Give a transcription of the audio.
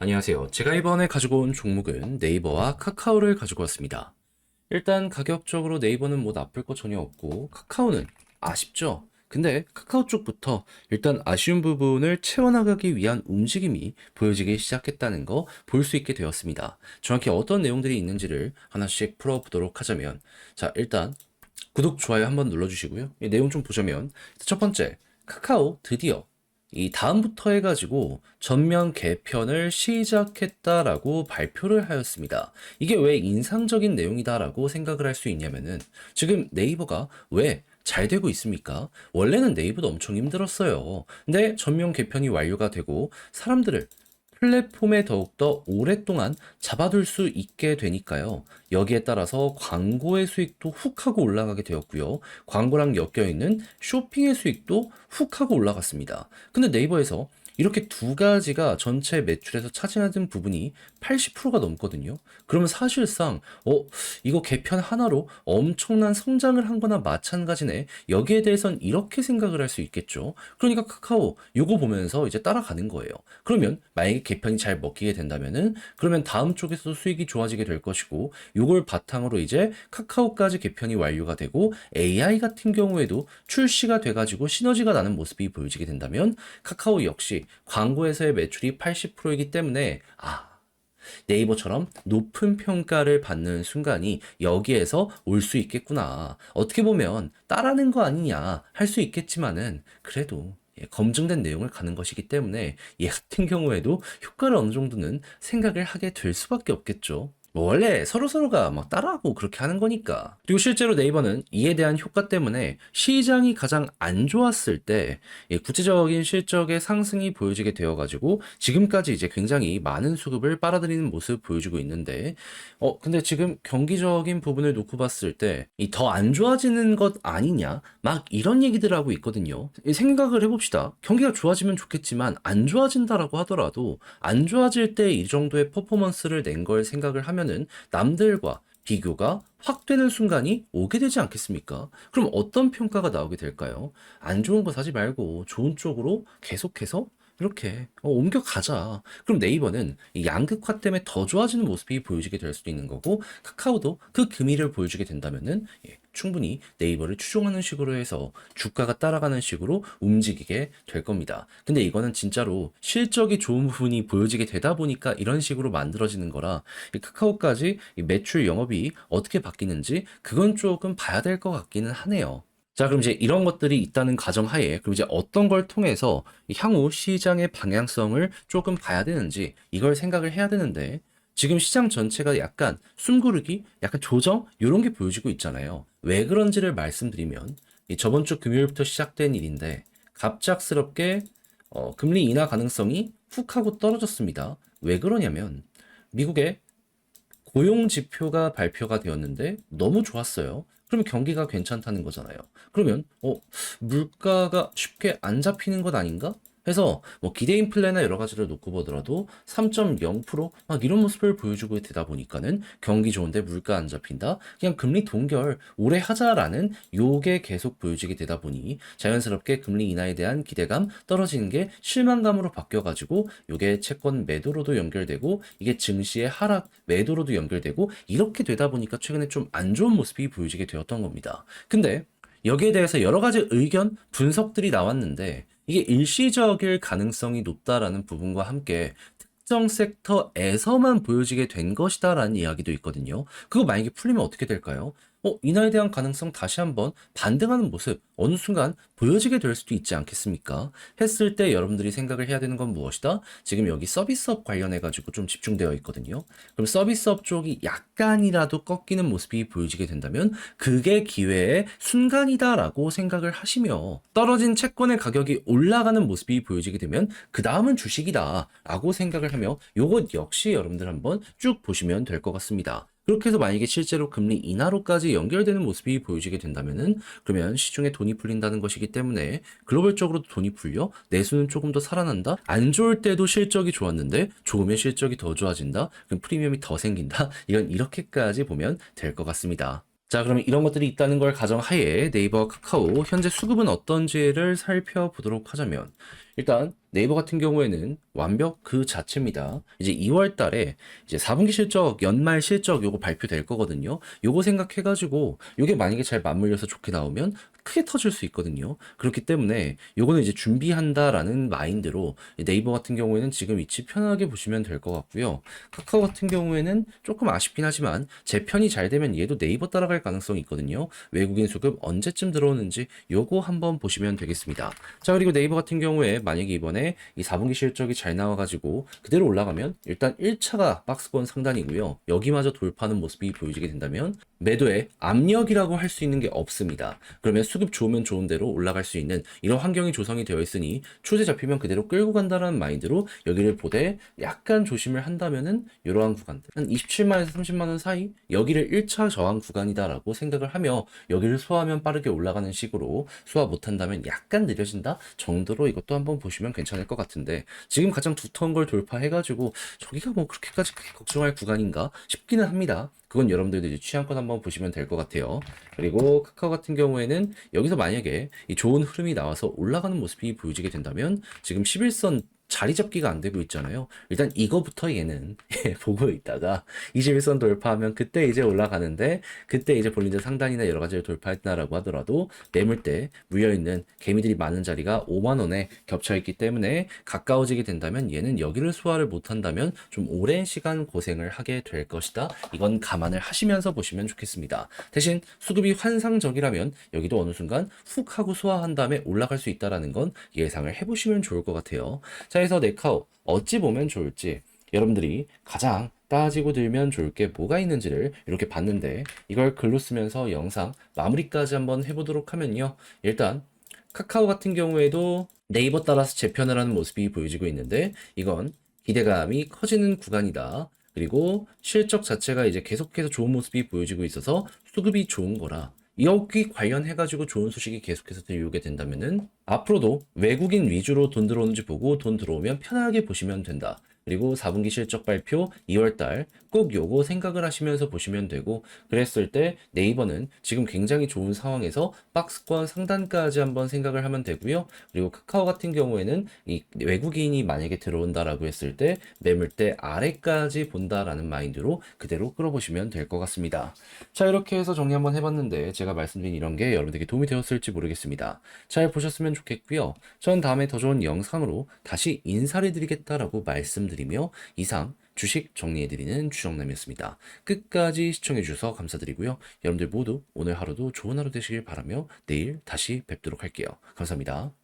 안녕하세요. 제가 이번에 가지고 온 종목은 네이버와 카카오를 가지고 왔습니다. 일단 가격적으로 네이버는 뭐 나쁠 거 전혀 없고 카카오는 아쉽죠? 근데 카카오 쪽부터 일단 아쉬운 부분을 채워나가기 위한 움직임이 보여지기 시작했다는 거 볼 수 있게 되었습니다. 정확히 어떤 내용들이 있는지를 하나씩 풀어보도록 하자면, 자, 일단 구독, 좋아요 한번 눌러주시고요. 이 내용 좀 보자면, 첫 번째, 카카오 드디어 이 다음부터 해가지고 전면 개편을 시작했다라고 발표를 하였습니다. 이게 왜 인상적인 내용이다라고 생각을 할 수 있냐면은, 지금 네이버가 왜 잘 되고 있습니까? 원래는 네이버도 엄청 힘들었어요. 근데 전면 개편이 완료가 되고 사람들을 플랫폼에 더욱더 오랫동안 잡아둘 수 있게 되니까요. 여기에 따라서 광고의 수익도 훅 하고 올라가게 되었고요. 광고랑 엮여있는 쇼핑의 수익도 훅 하고 올라갔습니다. 근데 네이버에서 이렇게 두 가지가 전체 매출에서 차지하는 부분이 80%가 넘거든요. 그러면 사실상 이거 개편 하나로 엄청난 성장을 한 거나 마찬가지네. 여기에 대해선 이렇게 생각을 할 수 있겠죠. 그러니까 카카오 요거 보면서 이제 따라가는 거예요. 그러면 만약에 개편이 잘 먹히게 된다면은 그러면 다음 쪽에서도 수익이 좋아지게 될 것이고, 요걸 바탕으로 이제 카카오까지 개편이 완료가 되고 AI 같은 경우에도 출시가 돼가지고 시너지가 나는 모습이 보여지게 된다면 카카오 역시 광고에서의 매출이 80%이기 때문에 네이버처럼 높은 평가를 받는 순간이 여기에서 올 수 있겠구나. 어떻게 보면 따라하는 거 아니냐 할 수 있겠지만은 그래도 검증된 내용을 가는 것이기 때문에 얘 같은 경우에도 효과를 어느 정도는 생각을 하게 될 수밖에 없겠죠. 뭐 원래 서로서로가 막 따라하고 그렇게 하는 거니까. 그리고 실제로 네이버는 이에 대한 효과 때문에 시장이 가장 안 좋았을 때 구체적인 실적의 상승이 보여지게 되어가지고 지금까지 이제 굉장히 많은 수급을 빨아들이는 모습 보여주고 있는데, 근데 지금 경기적인 부분을 놓고 봤을 때 이 더 안 좋아지는 것 아니냐 막 이런 얘기들 하고 있거든요. 생각을 해봅시다. 경기가 좋아지면 좋겠지만 안 좋아진다라고 하더라도 안 좋아질 때 이 정도의 퍼포먼스를 낸 걸 생각을 하면은 남들과 비교가 확 되는 순간이 오게 되지 않겠습니까? 그럼 어떤 평가가 나오게 될까요? 안 좋은 거 사지 말고 좋은 쪽으로 계속해서 이렇게 옮겨가자. 그럼 네이버는 이 양극화 때문에 더 좋아지는 모습이 보여지게 될 수도 있는 거고, 카카오도 그 금의를 보여주게 된다면은 충분히 네이버를 추종하는 식으로 해서 주가가 따라가는 식으로 움직이게 될 겁니다. 근데 이거는 진짜로 실적이 좋은 부분이 보여지게 되다 보니까 이런 식으로 만들어지는 거라, 이 카카오까지 이 매출 영업이 어떻게 바뀌는지 그건 조금 봐야 될 것 같기는 하네요. 자, 그럼 이제 이런 것들이 있다는 가정하에, 그럼 이제 어떤 걸 통해서 이 향후 시장의 방향성을 조금 봐야 되는지 이걸 생각을 해야 되는데, 지금 시장 전체가 약간 숨고르기, 약간 조정 이런 게 보여지고 있잖아요. 왜 그런지를 말씀드리면, 이 저번 주 금요일부터 시작된 일인데 갑작스럽게 금리 인하 가능성이 훅 하고 떨어졌습니다. 왜 그러냐면 미국의 고용 지표가 발표가 되었는데 너무 좋았어요. 그러면 경기가 괜찮다는 거잖아요. 그러면 물가가 쉽게 안 잡히는 것 아닌가? 해서 뭐 기대인 플랜이나 여러 가지를 놓고 보더라도 3.0%막 이런 모습을 보여주고 되다 보니까는 경기 좋은데 물가 안 잡힌다. 그냥 금리 동결 오래 하자라는 요게 계속 보여지게 되다 보니 자연스럽게 금리 인하에 대한 기대감 떨어지는 게 실망감으로 바뀌어가지고 요게 채권 매도로도 연결되고 이게 증시의 하락 매도로도 연결되고 이렇게 되다 보니까 최근에 좀 안 좋은 모습이 보여지게 되었던 겁니다. 근데 여기에 대해서 여러 가지 의견, 분석들이 나왔는데 이게 일시적일 가능성이 높다라는 부분과 함께 특정 섹터에서만 보여지게 된 것이다라는 이야기도 있거든요. 그거 만약에 풀리면 어떻게 될까요? 인하에 대한 가능성 다시 한번 반등하는 모습 어느 순간 보여지게 될 수도 있지 않겠습니까? 했을 때 여러분들이 생각을 해야 되는 건 무엇이다? 지금 여기 서비스업 관련해가지고 좀 집중되어 있거든요. 그럼 서비스업 쪽이 약간이라도 꺾이는 모습이 보여지게 된다면 그게 기회의 순간이다라고 생각을 하시며, 떨어진 채권의 가격이 올라가는 모습이 보여지게 되면 그 다음은 주식이다라고 생각을 하며 요것 역시 여러분들 한번 쭉 보시면 될 것 같습니다. 그렇게 해서 만약에 실제로 금리 인하로까지 연결되는 모습이 보여지게 된다면은 그러면 시중에 돈이 풀린다는 것이기 때문에 글로벌적으로도 돈이 풀려 내수는 조금 더 살아난다. 안 좋을 때도 실적이 좋았는데 좋으면 실적이 더 좋아진다. 그럼 프리미엄이 더 생긴다. 이건 이렇게까지 보면 될 것 같습니다. 자, 그러면 이런 것들이 있다는 걸 가정하에 네이버, 카카오 현재 수급은 어떤지를 살펴보도록 하자면, 일단 네이버 같은 경우에는 완벽 그 자체입니다. 이제 2월 달에 이제 4분기 실적, 연말 실적 요거 발표될 거거든요. 요거 생각해가지고 요게 만약에 잘 맞물려서 좋게 나오면 크게 터질 수 있거든요. 그렇기 때문에 요거는 이제 준비한다라는 마인드로 네이버 같은 경우에는 지금 위치 편하게 보시면 될 것 같고요. 카카오 같은 경우에는 조금 아쉽긴 하지만 제 편이 잘 되면 얘도 네이버 따라갈 가능성이 있거든요. 외국인 수급 언제쯤 들어오는지 요거 한번 보시면 되겠습니다. 자, 그리고 네이버 같은 경우에 만약에 이번에 이 4분기 실적이 잘 나와가지고 그대로 올라가면 일단 1차가 박스권 상단이고요. 여기마저 돌파하는 모습이 보여지게 된다면 매도의 압력이라고 할 수 있는 게 없습니다. 그러면 수급 좋으면 좋은 대로 올라갈 수 있는 이런 환경이 조성이 되어 있으니 추세 잡히면 그대로 끌고 간다는 마인드로 여기를 보되 약간 조심을 한다면은 이러한 구간들 한 27만에서 30만 원 사이 여기를 1차 저항 구간이다라고 생각을 하며 여기를 소화하면 빠르게 올라가는 식으로 소화 못한다면 약간 느려진다 정도로 이것도 한번 보시면 괜찮을 것 같은데 지금 가장 두터운 걸 돌파해가지고 저기가 뭐 그렇게까지 크게 걱정할 구간인가 싶기는 합니다. 그건 여러분들도 이제 취향껏 한번 보시면 될 것 같아요. 그리고 카카오 같은 경우에는 여기서 만약에 이 좋은 흐름이 나와서 올라가는 모습이 보여지게 된다면 지금 11선 자리 잡기가 안 되고 있잖아요. 일단 이거부터 얘는 보고 있다가 21선 돌파하면 그때 이제 올라가는데 그때 이제 볼린저 상단이나 여러 가지를 돌파했다라고 하더라도 매물대 물려있는 개미들이 많은 자리가 5만 원에 겹쳐 있기 때문에 가까워지게 된다면 얘는 여기를 소화를 못한다면 좀 오랜 시간 고생을 하게 될 것이다. 이건 감안을 하시면서 보시면 좋겠습니다. 대신 수급이 환상적이라면 여기도 어느 순간 훅 하고 소화한 다음에 올라갈 수 있다라는 건 예상을 해보시면 좋을 것 같아요. 자, 그래서 네카오 어찌 보면 좋을지 여러분들이 가장 따지고 들면 좋을 게 뭐가 있는지를 이렇게 봤는데 이걸 글로 쓰면서 영상 마무리까지 한번 해보도록 하면요. 일단 카카오 같은 경우에도 네이버 따라서 재편을 하는 모습이 보여지고 있는데 이건 기대감이 커지는 구간이다. 그리고 실적 자체가 이제 계속해서 좋은 모습이 보여지고 있어서 수급이 좋은 거라. 여기 관련해가지고 좋은 소식이 계속해서 들려오게 된다면은 앞으로도 외국인 위주로 돈 들어오는지 보고 돈 들어오면 편하게 보시면 된다. 그리고 4분기 실적 발표 2월달 꼭 요거 생각을 하시면서 보시면 되고 그랬을 때 네이버는 지금 굉장히 좋은 상황에서 박스권 상단까지 한번 생각을 하면 되고요. 그리고 카카오 같은 경우에는 이 외국인이 만약에 들어온다라고 했을 때 매물대 아래까지 본다라는 마인드로 그대로 끌어보시면 될 것 같습니다. 자, 이렇게 해서 정리 한번 해봤는데 제가 말씀드린 이런 게 여러분들에게 도움이 되었을지 모르겠습니다. 잘 보셨으면 좋겠고요. 전 다음에 더 좋은 영상으로 다시 인사를 드리겠다라고 말씀드리며 이상 주식 정리해드리는 주정남이었습니다. 끝까지 시청해주셔서 감사드리고요. 여러분들 모두 오늘 하루도 좋은 하루 되시길 바라며 내일 다시 뵙도록 할게요. 감사합니다.